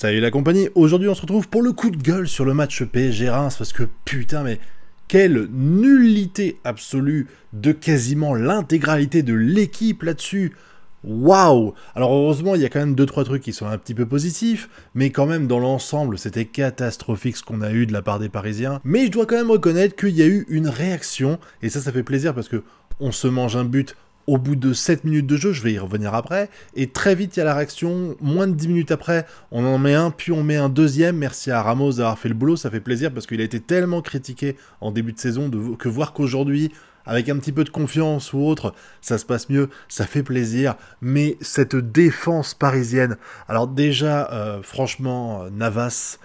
Salut la compagnie, aujourd'hui on se retrouve pour le coup de gueule sur le match PSG-Reims, parce que putain mais quelle nullité absolue de quasiment l'intégralité de l'équipe là-dessus. Waouh! Alors heureusement il y a quand même 2-3 trucs qui sont un petit peu positifs, mais quand même dans l'ensemble c'était catastrophique ce qu'on a eu de la part des Parisiens. Mais je dois quand même reconnaître qu'il y a eu une réaction, et ça fait plaisir parce que on se mange un but au bout de 7 minutes de jeu, je vais y revenir après, et très vite il y a la réaction, moins de 10 minutes après, on en met un, puis on met un deuxième, merci à Ramos d'avoir fait le boulot, ça fait plaisir parce qu'il a été tellement critiqué en début de saison, que voir qu'aujourd'hui, avec un petit peu de confiance ou autre, ça se passe mieux, ça fait plaisir, mais cette défense parisienne, alors déjà, franchement, Navas,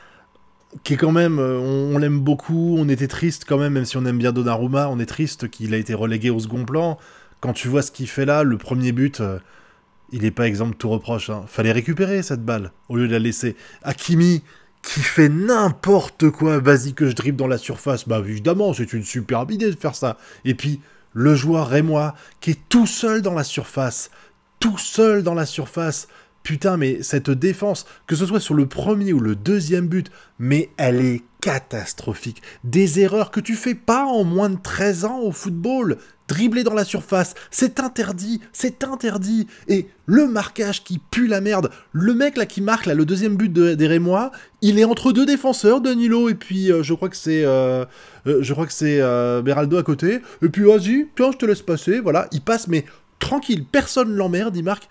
qui est quand même, on l'aime beaucoup, on était triste quand même si on aime bien Donnarumma, on est triste qu'il a été relégué au second plan. Quand tu vois ce qu'il fait là, le premier but, il n'est pas exempt de tout reproche. Hein. Fallait récupérer cette balle, au lieu de la laisser. Hakimi, qui fait n'importe quoi, vas-y que je dribble dans la surface. Bah évidemment, c'est une superbe idée de faire ça. Et puis, le joueur rémois, qui est tout seul dans la surface. Tout seul dans la surface. Putain, mais cette défense, que ce soit sur le premier ou le deuxième but, mais elle est catastrophique. Des erreurs que tu fais pas en moins de 13 ans au football. Dribbler dans la surface, c'est interdit, c'est interdit. Et le marquage qui pue la merde, le mec là qui marque là, le deuxième but des Rémois, il est entre deux défenseurs, Danilo, et puis je crois que c'est Beraldo à côté. Et puis vas-y, tiens, je te laisse passer, voilà, il passe, mais tranquille, personne l'emmerde, il marque.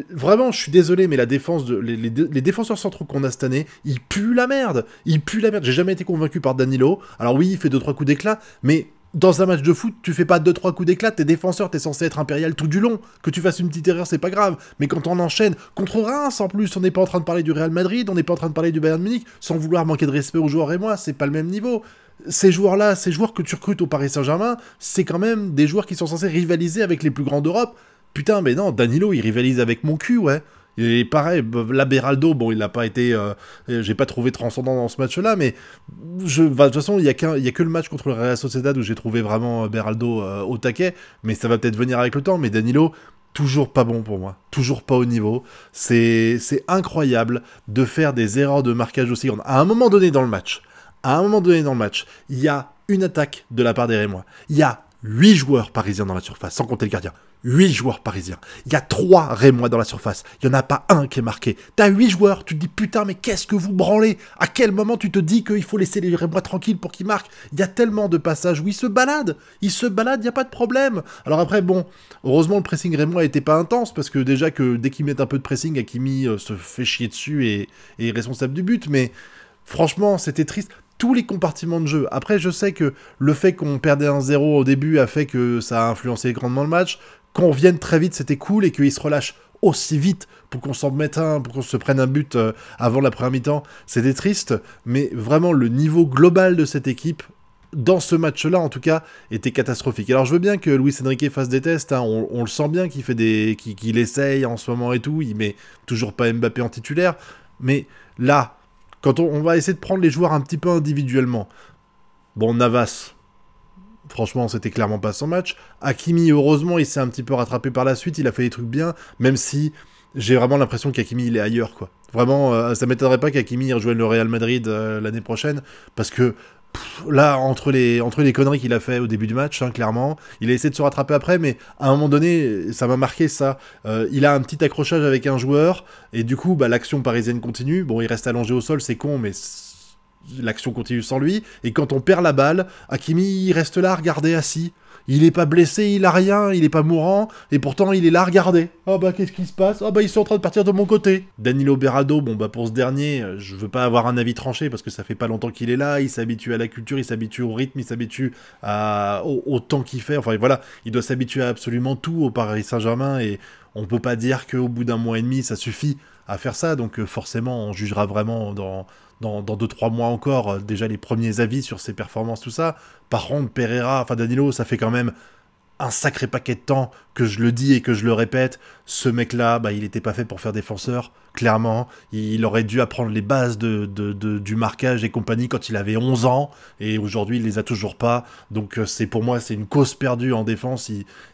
Vraiment, je suis désolé, mais la défense les défenseurs centraux qu'on a cette année, ils puent la merde. Ils puent la merde. J'ai jamais été convaincu par Danilo. Alors oui, il fait 2-3 coups d'éclat, mais dans un match de foot, tu fais pas 2-3 coups d'éclat, t'es défenseur, t'es censé être impérial tout du long. Que tu fasses une petite erreur, c'est pas grave. Mais quand on enchaîne, contre Reims en plus, on n'est pas en train de parler du Real Madrid, on n'est pas en train de parler du Bayern Munich, sans vouloir manquer de respect aux joueurs et moi, c'est pas le même niveau. Ces joueurs-là, ces joueurs que tu recrutes au Paris Saint-Germain, c'est quand même des joueurs qui sont censés rivaliser avec les plus grands d'Europe. Putain, mais non, Danilo, il rivalise avec mon cul, ouais. Et pareil, la Beraldo, bon, il n'a pas été... j'ai pas trouvé transcendant dans ce match-là, mais de toute façon, il y a que le match contre le Real Sociedad où j'ai trouvé vraiment Beraldo au taquet, mais ça va peut-être venir avec le temps, mais Danilo, toujours pas bon pour moi, toujours pas au niveau. C'est incroyable de faire des erreurs de marquage aussi grandes. À un moment donné dans le match, il y a une attaque de la part des Rémois. Il y a 8 joueurs parisiens dans la surface, sans compter le gardien. 8 joueurs parisiens. Il y a 3 Rémois dans la surface. Il n'y en a pas un qui est marqué. T'as 8 joueurs, tu te dis putain mais qu'est-ce que vous branlez? À quel moment tu te dis qu'il faut laisser les Rémois tranquilles pour qu'ils marquent? Il y a tellement de passages où ils se baladent, il n'y a pas de problème. Alors après bon, heureusement le pressing Rémois n'était pas intense, parce que déjà que dès qu'ils mettent un peu de pressing, Hakimi se fait chier dessus et est responsable du but, mais franchement c'était triste. Tous les compartiments de jeu. Après, je sais que le fait qu'on perdait 1-0 au début a fait que ça a influencé grandement le match. Qu'on revienne très vite, c'était cool, et qu'ils se relâchent aussi vite pour qu'on s'en mette un, pour qu'on se prenne un but avant la première mi-temps, c'était triste. Mais vraiment, le niveau global de cette équipe, dans ce match-là, en tout cas, était catastrophique. Alors, je veux bien que Luis Enrique fasse des tests, hein, on le sent bien qu'il fait qu'il essaye en ce moment et tout, il met toujours pas Mbappé en titulaire, mais là... Quand on va essayer de prendre les joueurs un petit peu individuellement. Bon, Navas, franchement, c'était clairement pas son match. Hakimi, heureusement, il s'est un petit peu rattrapé par la suite. Il a fait des trucs bien, même si j'ai vraiment l'impression qu'Hakimi, il est ailleurs, quoi. Vraiment, ça m'étonnerait pas qu'Hakimi rejoigne le Real Madrid l'année prochaine, parce que là, entre les conneries qu'il a fait au début du match, hein, clairement, il a essayé de se rattraper après, mais à un moment donné, ça m'a marqué ça. Il a un petit accrochage avec un joueur, et du coup, bah, l'action parisienne continue. Bon, il reste allongé au sol, c'est con, mais l'action continue sans lui. Et quand on perd la balle, Hakimi il reste là, regardez, assis. Il est pas blessé, il a rien, il est pas mourant, et pourtant il est là, regardez. Ah bah qu'est-ce qui se passe? Ah bah ils sont en train de partir de mon côté. Danilo Beraldo, bon bah pour ce dernier, je veux pas avoir un avis tranché parce que ça fait pas longtemps qu'il est là, il s'habitue à la culture, il s'habitue au rythme, il s'habitue au temps qu'il fait, enfin voilà, il doit s'habituer à absolument tout au Paris Saint-Germain, et on peut pas dire qu'au bout d'un mois et demi ça suffit à faire ça, donc forcément on jugera vraiment dans 2-3 mois encore, déjà les premiers avis sur ses performances, tout ça. Par contre, Pereira, enfin Danilo, ça fait quand même un sacré paquet de temps, que je le dis et que je le répète, ce mec-là, bah, il n'était pas fait pour faire défenseur, clairement. Il aurait dû apprendre les bases du marquage et compagnie quand il avait 11 ans, et aujourd'hui, il les a toujours pas. Donc pour moi, c'est une cause perdue en défense.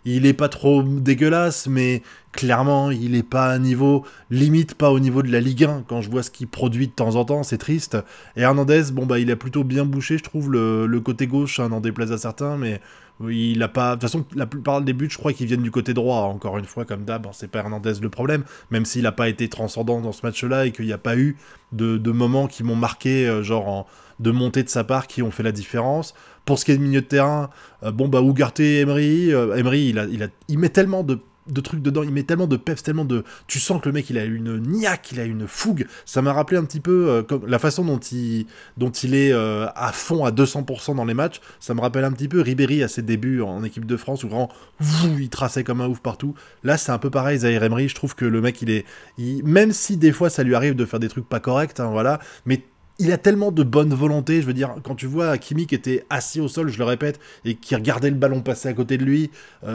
Il est pas trop dégueulasse, mais clairement, il est pas à un niveau, limite pas au niveau de la Ligue 1. Quand je vois ce qu'il produit de temps en temps, c'est triste. Et Hernandez, bon, bah, il a plutôt bien bouché, je trouve, le côté gauche, n'en déplaise à certains, mais il a pas. De toute façon, la plupart des buts, je crois qu'ils viennent du côté droit. Encore une fois, comme d'hab, c'est pas Hernandez le problème. Même s'il n'a pas été transcendant dans ce match-là et qu'il n'y a pas eu de moments qui m'ont marqué, de montée de sa part, qui ont fait la différence. Pour ce qui est de milieu de terrain, bon bah Ugarte et Emery, il met tellement de trucs dedans, il met tellement de peps, tellement de... Tu sens que le mec, il a une niaque, il a une fougue. Ça m'a rappelé un petit peu comme la façon dont il est à fond, à 200% dans les matchs. Ça me rappelle un petit peu Ribéry à ses débuts en équipe de France, où vraiment, il traçait comme un ouf partout. Là, c'est un peu pareil, Zaïre Emery. Je trouve que le mec, même si des fois, ça lui arrive de faire des trucs pas corrects, hein, voilà, mais il a tellement de bonne volonté, je veux dire, quand tu vois Hakimi qui était assis au sol, je le répète, et qui regardait le ballon passer à côté de lui,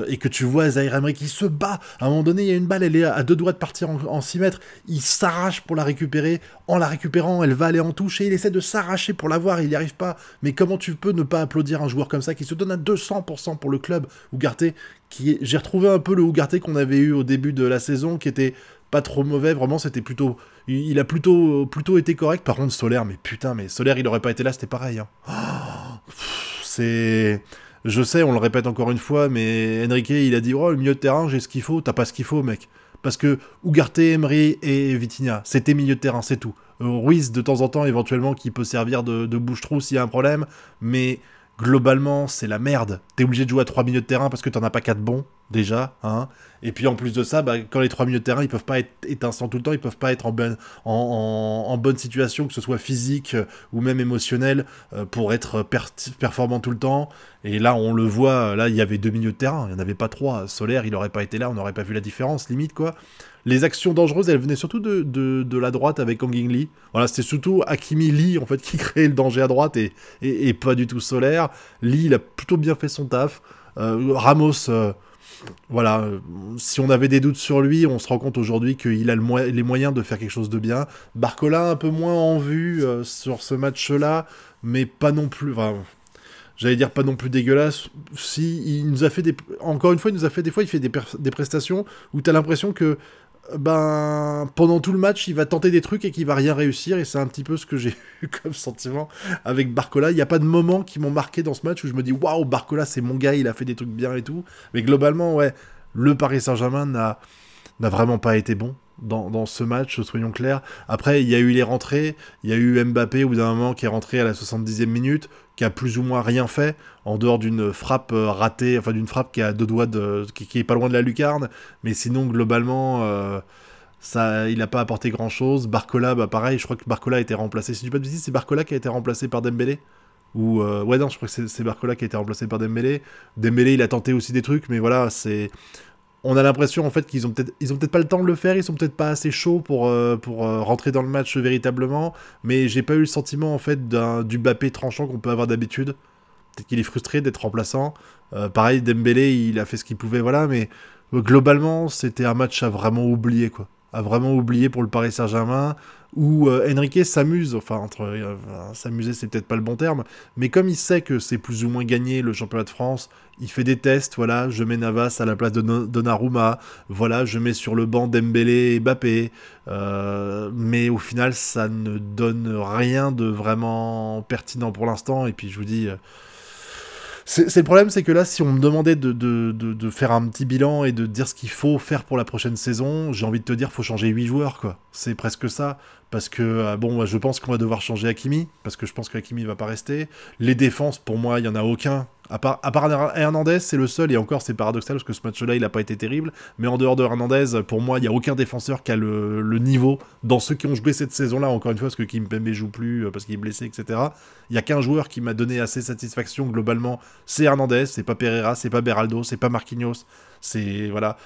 et que tu vois Zaïre Emery qui se bat, à un moment donné, il y a une balle, elle est à 2 doigts de partir en 6 mètres, il s'arrache pour la récupérer, en la récupérant, elle va aller en touche, et il essaie de s'arracher pour l'avoir, il n'y arrive pas, mais comment tu peux ne pas applaudir un joueur comme ça, qui se donne à 200% pour le club, Ugarte, j'ai retrouvé un peu le Ugarte qu'on avait eu au début de la saison, qui était pas trop mauvais, vraiment, c'était plutôt... Il a plutôt été correct. Par contre, Solaire, mais putain, mais Solaire, il aurait pas été là, c'était pareil. Hein. C'est... Je sais, on le répète encore une fois, mais Enrique, il a dit « Oh, le milieu de terrain, j'ai ce qu'il faut. » T'as pas ce qu'il faut, mec. Parce que Ugarte, Emery et Vitinha, c'était milieu de terrain, c'est tout. Ruiz, de temps en temps, éventuellement, qui peut servir de bouche-trou s'il y a un problème, mais... Globalement, c'est la merde. T'es obligé de jouer à 3 milieux de terrain parce que t'en as pas 4 bons, déjà. Hein. Et puis en plus de ça, bah, quand les 3 milieux de terrain, ils peuvent pas être étincelants tout le temps, ils peuvent pas être en bonne situation, que ce soit physique ou même émotionnelle, pour être performant tout le temps. Et là, on le voit, là, il y avait 2 milieux de terrain, il n'y en avait pas 3. Solaire, il aurait pas été là, on n'aurait pas vu la différence, limite, quoi. Les actions dangereuses, elles venaient surtout de la droite avec Kang In Lee. Voilà, c'était surtout Hakimi Lee, en fait, qui créait le danger à droite et pas du tout Solaire. Lee, il a plutôt bien fait son taf. Ramos, voilà, si on avait des doutes sur lui, on se rend compte aujourd'hui qu'il a les moyens de faire quelque chose de bien. Barcola, un peu moins en vue sur ce match-là, mais pas non plus... Enfin, j'allais dire pas non plus dégueulasse. Si, il nous a fait des... Encore une fois, il nous a fait des fois, il fait des prestations où t'as l'impression que pendant tout le match, il va tenter des trucs et qu'il va rien réussir, et c'est un petit peu ce que j'ai eu comme sentiment avec Barcola. Il n'y a pas de moments qui m'ont marqué dans ce match où je me dis waouh, Barcola c'est mon gars, il a fait des trucs bien et tout. Mais globalement, ouais, le Paris Saint-Germain n'a vraiment pas été bon dans ce match, soyons clairs. Après, il y a eu les rentrées, il y a eu Mbappé au bout d'un moment qui est rentré à la 70e minute, qui a plus ou moins rien fait, en dehors d'une frappe ratée, enfin d'une frappe qui est à 2 doigts qui est pas loin de la lucarne, mais sinon, globalement, il n'a pas apporté grand-chose. Barcola, bah pareil, je crois que Barcola a été remplacé, si je dis pas de bêtises, c'est Barcola qui a été remplacé par Dembélé, ou ouais, non, je crois que c'est Barcola qui a été remplacé par Dembélé. Dembélé, il a tenté aussi des trucs, mais voilà, on a l'impression en fait qu'ils ont peut-être pas le temps de le faire, ils sont peut-être pas assez chauds pour rentrer dans le match véritablement, mais j'ai pas eu le sentiment en fait du Mbappé tranchant qu'on peut avoir d'habitude. Peut-être qu'il est frustré d'être remplaçant. Pareil, Dembélé, il a fait ce qu'il pouvait, voilà, mais globalement, c'était un match à vraiment oublier, quoi. À vraiment oublier pour le Paris Saint-Germain, où Enrique s'amuse, enfin, s'amuser, c'est peut-être pas le bon terme, mais comme il sait que c'est plus ou moins gagné le championnat de France, il fait des tests, voilà, je mets Navas à la place de Donnarumma, voilà, je mets sur le banc Dembélé et Mbappé, mais au final, ça ne donne rien de vraiment pertinent pour l'instant, et puis je vous dis... C'est le problème, c'est que là, si on me demandait de faire un petit bilan et de dire ce qu'il faut faire pour la prochaine saison, j'ai envie de te dire, faut changer 8 joueurs, quoi. C'est presque ça. Parce que, bon, je pense qu'on va devoir changer Hakimi, parce que je pense qu'Hakimi va pas rester. Les défenses, pour moi, il y en a aucun. À part Hernandez, c'est le seul, et encore, c'est paradoxal, parce que ce match-là, il a pas été terrible. Mais en dehors de Hernandez, pour moi, il y a aucun défenseur qui a le niveau dans ceux qui ont joué cette saison-là, encore une fois, parce que Kimpembe joue plus, parce qu'il est blessé, etc. Il y a qu'un joueur qui m'a donné assez satisfaction, globalement, c'est Hernandez, c'est pas Pereira, c'est pas Beraldo, c'est pas Marquinhos, C'est, voilà,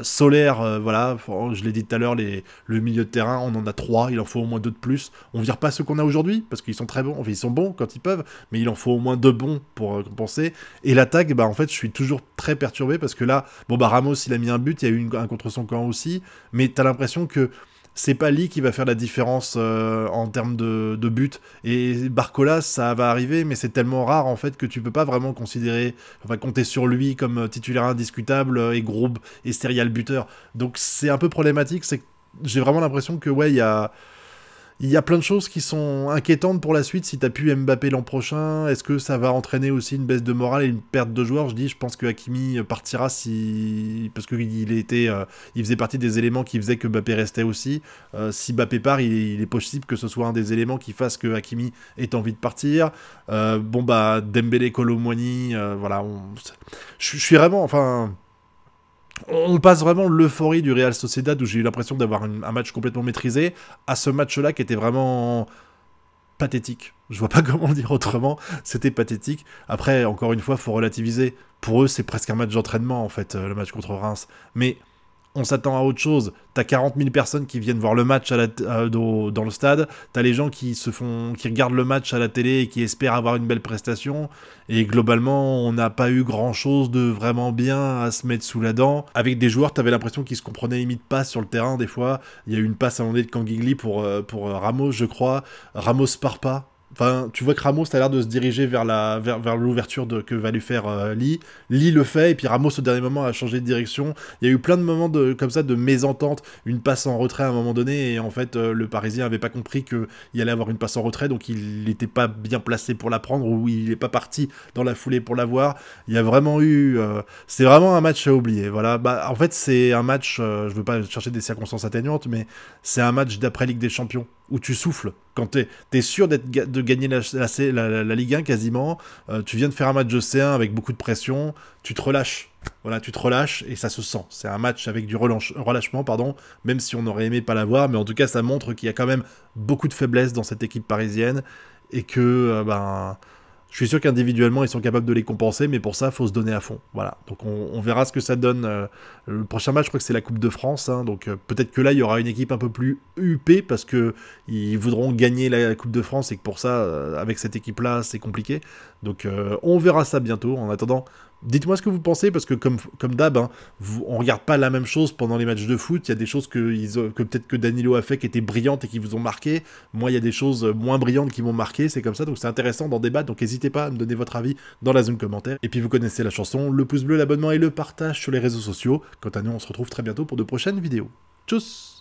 Solaire, voilà, je l'ai dit tout à l'heure, le milieu de terrain, on en a 3, il en faut au moins 2 de plus. On vire pas ceux qu'on a aujourd'hui, parce qu'ils sont très bons, enfin, ils sont bons quand ils peuvent, mais il en faut au moins 2 bons pour compenser. Et l'attaque, bah en fait, je suis toujours très perturbé, parce que là, bon bah Ramos, il a mis un but, il y a eu un contre son camp aussi, mais t'as l'impression que c'est pas Lee qui va faire la différence en termes de but. Et Barcola, ça va arriver, mais c'est tellement rare en fait que tu peux pas vraiment compter sur lui comme titulaire indiscutable et gros et serial buteur. Donc c'est un peu problématique. C'est que j'ai vraiment l'impression que ouais, il y a plein de choses qui sont inquiétantes pour la suite. Si t'as pu Mbappé l'an prochain, est-ce que ça va entraîner aussi une baisse de morale et une perte de joueurs? Je pense que Hakimi partira parce il faisait partie des éléments qui faisaient que Mbappé restait aussi. Si Mbappé part, il est possible que ce soit un des éléments qui fasse que Hakimi ait envie de partir. Bon bah Dembélé, Kolo Muani, voilà. Je suis vraiment, enfin. On passe vraiment l'euphorie du Real Sociedad où j'ai eu l'impression d'avoir un match complètement maîtrisé à ce match-là qui était vraiment pathétique. Je vois pas comment le dire autrement, c'était pathétique. Après, encore une fois, faut relativiser. Pour eux, c'est presque un match d'entraînement en fait, le match contre Reims. Mais on s'attend à autre chose. T'as 40 000 personnes qui viennent voir le match dans le stade. T'as les gens qui regardent le match à la télé et qui espèrent avoir une belle prestation. Et globalement, on n'a pas eu grand-chose de vraiment bien à se mettre sous la dent. Avec des joueurs, t'avais l'impression qu'ils se comprenaient limite pas sur le terrain des fois. Il y a eu une passe à un moment donné de Kangigli pour Ramos, je crois. Ramos part pas. Enfin, tu vois que Ramos a l'air de se diriger vers l'ouverture que va lui faire Lee. Lee le fait, et puis Ramos au dernier moment a changé de direction. Il y a eu plein de moments comme ça de mésentente, une passe en retrait à un moment donné, et en fait le Parisien avait pas compris qu'il allait avoir une passe en retrait, donc il n'était pas bien placé pour la prendre, ou il n'est pas parti dans la foulée pour l'avoir. Il y a vraiment eu... c'est vraiment un match à oublier, voilà. Bah, en fait c'est un match, je veux pas chercher des circonstances atténuantes, mais c'est un match d'après Ligue des Champions, où tu souffles. Quand t'es sûr de gagner la Ligue 1 quasiment, tu viens de faire un match de C1 avec beaucoup de pression, tu te relâches. Voilà, tu te relâches et ça se sent. C'est un match avec du relâchement, pardon, même si on aurait aimé pas l'avoir, mais en tout cas ça montre qu'il y a quand même beaucoup de faiblesses dans cette équipe parisienne et que je suis sûr qu'individuellement, ils sont capables de les compenser, mais pour ça, il faut se donner à fond. Voilà. Donc, on verra ce que ça donne. Le prochain match, je crois que c'est la Coupe de France. Hein, donc, peut-être que là, il y aura une équipe un peu plus huppée, parce qu'ils voudront gagner la Coupe de France, et que pour ça, avec cette équipe-là, c'est compliqué. Donc, on verra ça bientôt. En attendant, dites-moi ce que vous pensez, parce que comme d'hab, hein, on regarde pas la même chose pendant les matchs de foot. Il y a des choses que peut-être que Danilo a fait qui étaient brillantes et qui vous ont marqué. Moi, il y a des choses moins brillantes qui m'ont marqué. C'est comme ça, donc c'est intéressant d'en débattre. Donc n'hésitez pas à me donner votre avis dans la zone commentaire. Et puis vous connaissez la chanson, le pouce bleu, l'abonnement et le partage sur les réseaux sociaux. Quant à nous, on se retrouve très bientôt pour de prochaines vidéos. Tchuss!